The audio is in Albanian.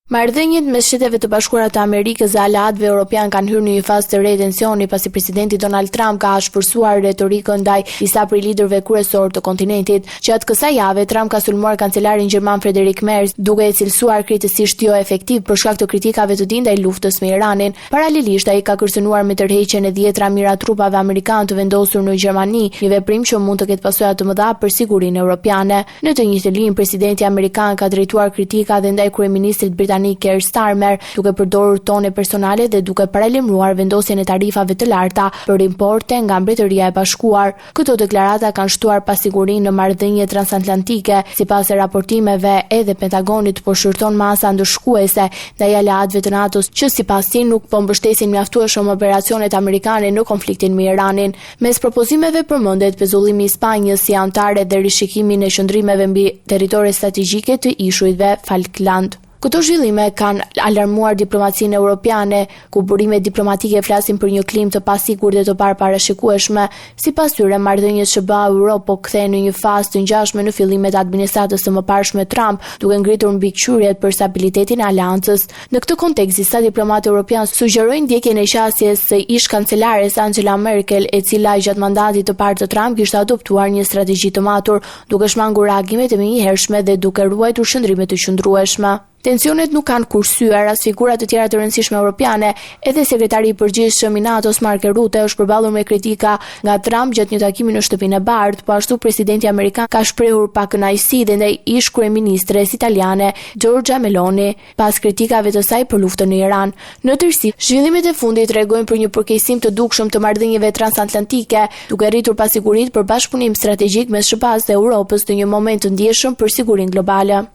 Marrëdhëniet mes Shteteve të Bashkuara të Amerikës dhe aleatëve europian kanë hyrë në një fazë të re tensioni pasi presidenti Donald Trump ka shpërsuar retorikën ndaj disa prej liderëve kryesorë të kontinentit. Gjatë kësaj jave, Trump ka sulmuar kancelarin gjerman Friedrich Merz, duke e cilësuar kritikisht jo efektiv për shkak të kritikave të tij ndaj luftës me Iranin. Paralelisht, ai ka kërcënuar me tërheqjen e 10 mijëra trupave amerikan të vendosur në Gjermani, një veprim që mund të ketë pasoja të mëdha për sigurinë europiane. Në të njëjtën linjë, presidenti amerikan ka drejtuar kritika dhe ndaj kryeministrit britanik Keir Starmer, duke përdorur tone personale dhe duke paralajmëruar vendosjen e tarifave të larta për importe nga Mbretëria e Bashkuar. Këto deklarata kanë shtuar pasigurinë në marrëdhënie transatlantike. Sipas raportimeve, edhe Pentagonit po shërton masa ndëshkuese ndaj aleatëve të NATO-s që sipas tij nuk po mbështesin mjaftueshëm operacionet amerikane në konfliktin me Iranin. Mes propozimeve përmendet pezullimi i Spanjës si anëtare dhe rishikimin e qëndrimeve mbi territore strategjike të ishujve Falkland. Këto zhvillime kanë alarmuar diplomacinë europiane, ku burimet diplomatike flasin për një klim të pasigurt dhe të parashikueshme. Sipas tyre, marrëdhëniet SBA-Europë po kthehen në një fazë të ngjashme në fillimet e administratës së mëparshme Trump, duke ngritur mbikëqyrjet për stabilitetin e aleancës. Në këtë kontekst, disa diplomatë europianë sugjerojnë ndjekjen e qasjes së ish-kancelares Angela Merkel, e cila gjatë mandatit të parë të Trump kishte adoptuar një strategji të matur, duke shmangur reagimet e menjëhershme dhe duke ruajtur qëndrime të qëndrueshme. Tensionet nuk kanë kursyer as figura të tjera të rëndësishme europiane. Edhe sekretari i përgjithshëm i NATO-s Mark Rutte është përballur me kritika nga Trump gjatë një takimi në Shtëpinë e Bardhë, po ashtu presidenti amerikan ka shprehur pakënaqësi dhe ndaj ish-kryeministres italiane Giorgia Meloni pas kritikave të saj për luftën në Iran. Në tërësi, zhvillimet e fundit tregojnë për një përkeqësim të dukshëm të marrëdhënieve transatlantike, duke rritur pasigurinë për bashkëpunim strategjik mes SBA-s dhe Europës në një moment të ndjeshëm për sigurinë globale.